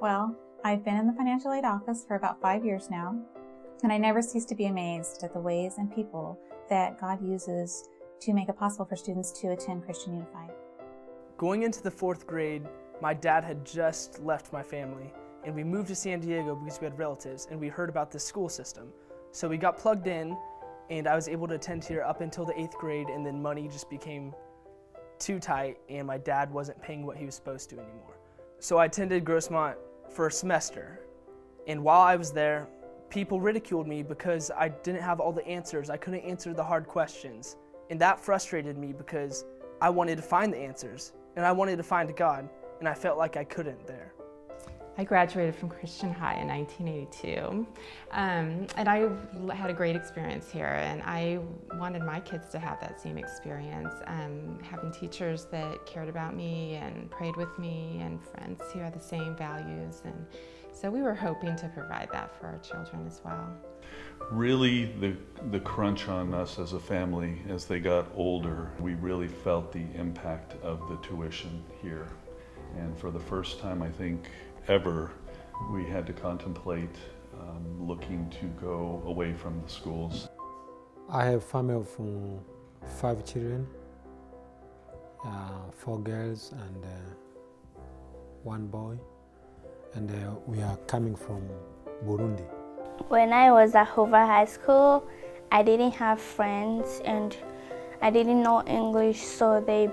Well, I've been in the financial aid office for about 5 years now, and I never cease to be amazed at the ways and people that God uses to make it possible for students to attend Christian Unified. Going into the 4th grade, my dad had just left my family, and we moved to San Diego because we had relatives, and we heard about this school system. So we got plugged in, and I was able to attend here up until the 8th grade, and then money just became too tight, and my dad wasn't paying what he was supposed to anymore. So I attended Grossmont for a semester, and while I was there, people ridiculed me because I didn't have all the answers. I couldn't answer the hard questions, and that frustrated me because I wanted to find the answers, and I wanted to find God, and I felt like I couldn't there. I graduated from Christian High in 1982, and I had a great experience here, and I wanted my kids to have that same experience, having teachers that cared about me and prayed with me, and friends who had the same values, and so we were hoping to provide that for our children as well. Really, the crunch on us as a family as they got older, we really felt the impact of the tuition here. And for the first time, I think, ever, we had to contemplate looking to go away from the schools. I have a family of 5 children, 4 girls and 1 boy, and we are coming from Burundi. When I was at Hoover High School, I didn't have friends and I didn't know English, so they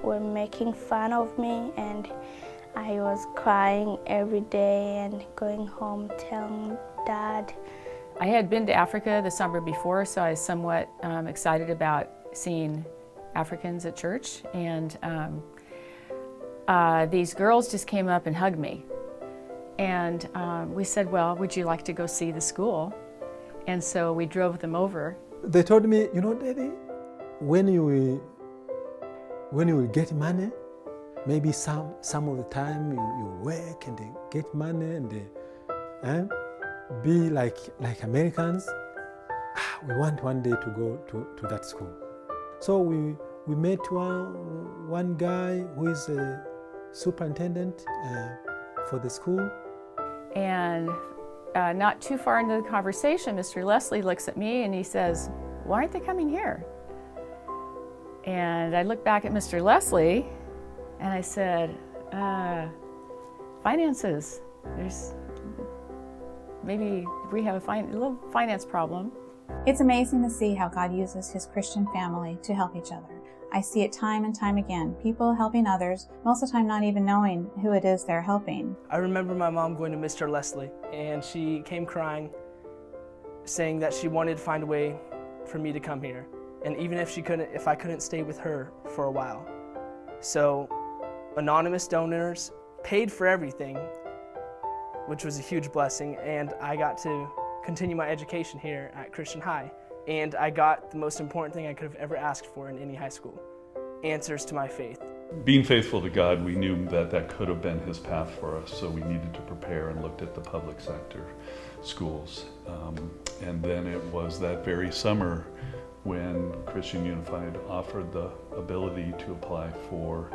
were making fun of me, and I was crying every day and going home telling Dad. I had been to Africa the summer before, so I was somewhat excited about seeing Africans at church, and these girls just came up and hugged me. And we said, well, would you like to go see the school? And so we drove them over. They told me, you know, Daddy, when you will get money, maybe some of the time you work and get money and be like Americans. We want one day to go to that school. So we met one guy who is a superintendent for the school. And not too far into the conversation, Mr. Leslie looks at me and he says, why aren't they coming here? And I looked back at Mr. Leslie and I said, finances. Maybe we have a little finance problem. It's amazing to see how God uses His Christian family to help each other. I see it time and time again, people helping others, most of the time not even knowing who it is they're helping. I remember my mom going to Mr. Leslie, and she came crying, saying that she wanted to find a way for me to come here, and even if I couldn't stay with her for a while. So anonymous donors paid for everything, which was a huge blessing, and I got to continue my education here at Christian High. And I got the most important thing I could have ever asked for in any high school, answers to my faith. Being faithful to God, we knew that could have been His path for us, so we needed to prepare and looked at the public sector schools. And then it was that very summer when Christian Unified offered the ability to apply for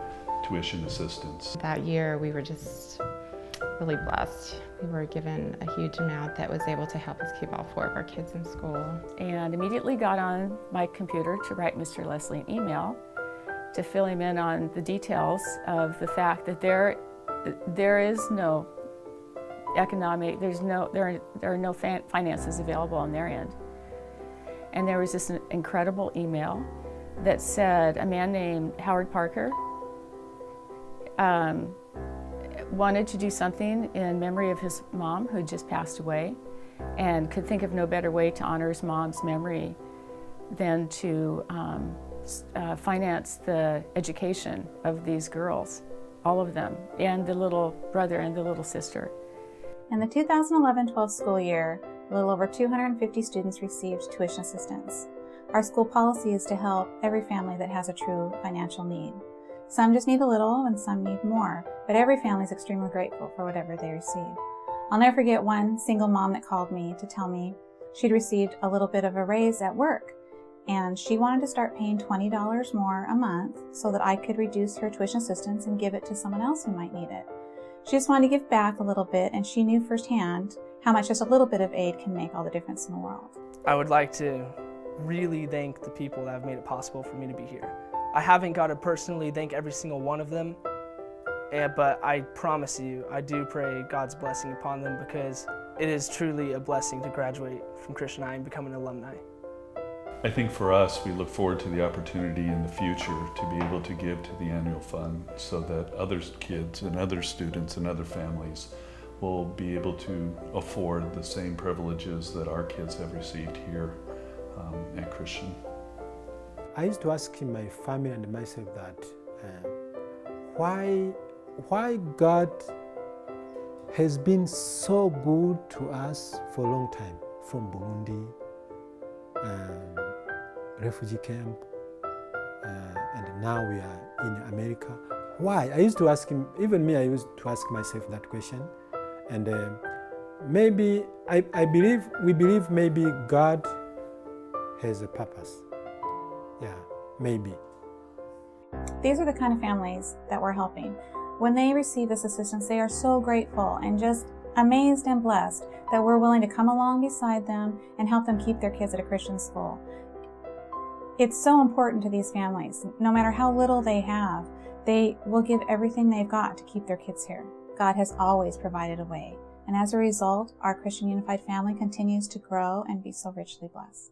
tuition assistance. That year we were just really blessed. We were given a huge amount that was able to help us keep all 4 of our kids in school. And immediately got on my computer to write Mr. Leslie an email to fill him in on the details of the fact that there is no economic, there are no finances available on their end. And there was this incredible email that said a man named Howard Parker wanted to do something in memory of his mom, who had just passed away, and could think of no better way to honor his mom's memory than to finance the education of these girls, all of them, and the little brother and the little sister. In the 2011-12 school year, a little over 250 students received tuition assistance. Our school policy is to help every family that has a true financial need. Some just need a little and some need more, but every family is extremely grateful for whatever they receive. I'll never forget one single mom that called me to tell me she'd received a little bit of a raise at work, and she wanted to start paying $20 more a month so that I could reduce her tuition assistance and give it to someone else who might need it. She just wanted to give back a little bit, and she knew firsthand how much just a little bit of aid can make all the difference in the world. I would like to really thank the people that have made it possible for me to be here. I haven't got to personally thank every single one of them, but I promise you, I do pray God's blessing upon them, because it is truly a blessing to graduate from Christian High and become an alumni. I think for us, we look forward to the opportunity in the future to be able to give to the annual fund so that other kids and other students and other families will be able to afford the same privileges that our kids have received here at Christian. I used to ask my family and myself that why God has been so good to us for a long time, from Burundi, refugee camp, and now we are in America. Why? I used to ask him, even me, I used to ask myself that question. And maybe, we believe maybe God has a purpose. Yeah, maybe. These are the kind of families that we're helping. When they receive this assistance, they are so grateful and just amazed and blessed that we're willing to come along beside them and help them keep their kids at a Christian school. It's so important to these families. No matter how little they have, they will give everything they've got to keep their kids here. God has always provided a way, and as a result, our Christian Unified family continues to grow and be so richly blessed.